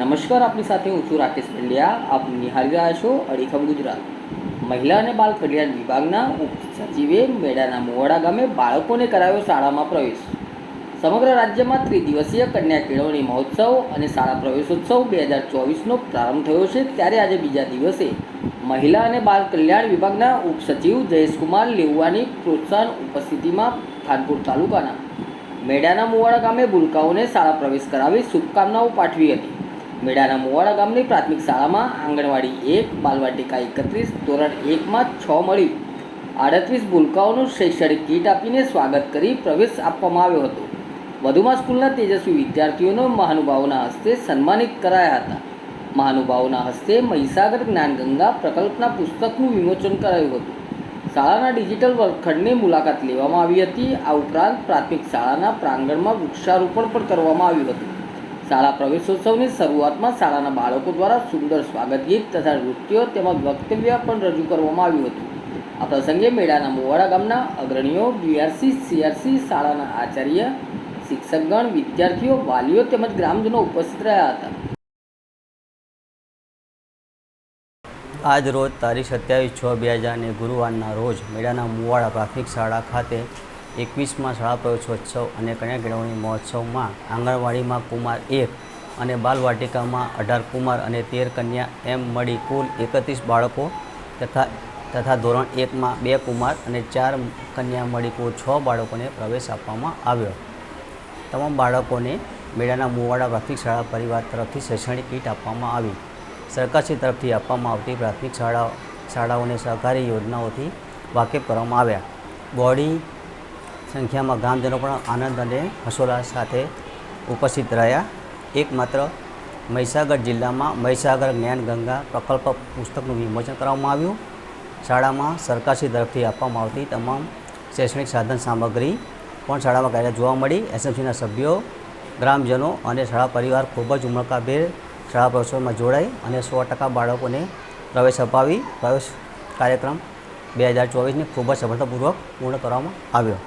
નમસ્કાર, આપની સાથે હું છું રાકેશ પંડ્યા. આપ નિહાળી રહ્યા છો અડીખમ ગુજરાત. મહિલા અને બાળ કલ્યાણ વિભાગના ઉપસચિવે મેડાના મુવાડા ગામે બાળકોને કરાવ્યો શાળામાં પ્રવેશ. સમગ્ર રાજ્યમાં ત્રિદિવસીય કન્યા કેળવણી મહોત્સવ અને શાળા પ્રવેશોત્સવ 2024નો પ્રારંભ થયો છે. ત્યારે આજે બીજા દિવસે મહિલા અને બાળ કલ્યાણ વિભાગના ઉપસચિવ જયેશકુમાર લેઉવાની પ્રોત્સાહન ઉપસ્થિતિમાં ખાનપુર તાલુકાના મેડાના મુવાડા ગામે ભૂલકાઓને શાળા પ્રવેશ કરાવી શુભકામનાઓ પાઠવી હતી. મેડાના મુવાડા ગામની પ્રાથમિક શાળામાં આંગણવાડી 1, બાલવાટિકા 31, ધોરણ 1માં 6 મળી 38 ભૂલકાઓનું શૈક્ષણિક કીટ આપીને સ્વાગત કરી પ્રવેશ આપવામાં આવ્યો હતો. વધુમાં સ્કૂલના તેજસ્વી વિદ્યાર્થીઓને મહાનુભાવોના હસ્તે સન્માનિત કરાયા હતા. મહાનુભાવોના હસ્તે મહીસાગર જ્ઞાનગંગા પ્રકલ્પના પુસ્તકનું વિમોચન કરાયું હતું. શાળાના ડિજિટલ વર્ગખંડની મુલાકાત લેવામાં આવી હતી. આ ઉપરાંત પ્રાથમિક શાળાના પ્રાંગણમાં વૃક્ષારોપણ પણ કરવામાં આવ્યું હતું. શાળા પ્રવેશોત્સવની શરૂઆતમાં શાળાના બાળકો દ્વારા સુંદર સ્વાગત ગીત તથા નૃત્યો તેમજ વક્તવ્ય પણ રજૂ કરવામાં આવ્યું હતું. આ પ્રસંગે મેડાના મુવાડા ગામના અગ્રણીઓ, બીઆરસી, સીઆરસી, શાળાના આચાર્ય, શિક્ષકગણ, વિદ્યાર્થીઓ, વાલીઓ તેમજ ગ્રામજનો ઉપસ્થિત રહ્યા હતા. આજ રોજ તારીખ 27/6/2000 ગુરુવારના રોજ મેડાના મુવાડા પ્રાથમિક શાળા ખાતે 21મા શાળા પ્રવેશોત્સવ અને કન્યા કેળવણી મહોત્સવમાં આંગણવાડીમાં કુમાર 1 અને બાલવાટિકામાં 18 કુમાર અને 13 કન્યા એમ મળી કુલ 31 બાળકો તથા ધોરણ 1માં 2 કુમાર અને 4 કન્યા મળી કુલ 6 બાળકોને પ્રવેશ આપવામાં આવ્યો. તમામ બાળકોને મેડાના મુવાડા પ્રાથમિક શાળા પરિવાર તરફથી શૈક્ષણિક કીટ આપવામાં આવી. સરકારશ્રી તરફથી આપવામાં આવતી પ્રાથમિક શાળાઓને સહકારી યોજનાઓથી વાકેફ કરવામાં આવ્યા. બહોળી સંખ્યામાં ગ્રામજનો પણ આનંદ અને હર્ષોલ્લાસ સાથે ઉપસ્થિત રહ્યા. એકમાત્ર મહીસાગર જિલ્લામાં મહીસાગર જ્ઞાનગંગા પ્રકલ્પ પુસ્તકનું વિમોચન કરવામાં આવ્યું. શાળામાં સરકારશ્રી તરફથી આપવામાં આવતી તમામ શૈક્ષણિક સાધન સામગ્રી પણ શાળામાં કાર્ય જોવા મળી. એસએમસીના સભ્યો, ગ્રામજનો અને શાળા પરિવાર ખૂબ જ ઉમળકાભેર શાળા પ્રવેશોત્સવમાં જોડાઈ અને 100% બાળકોને પ્રવેશ અપાવી પ્રવેશ કાર્યક્રમ 2024ને ખૂબ જ સફળતાપૂર્વક પૂર્ણ કરવામાં આવ્યો.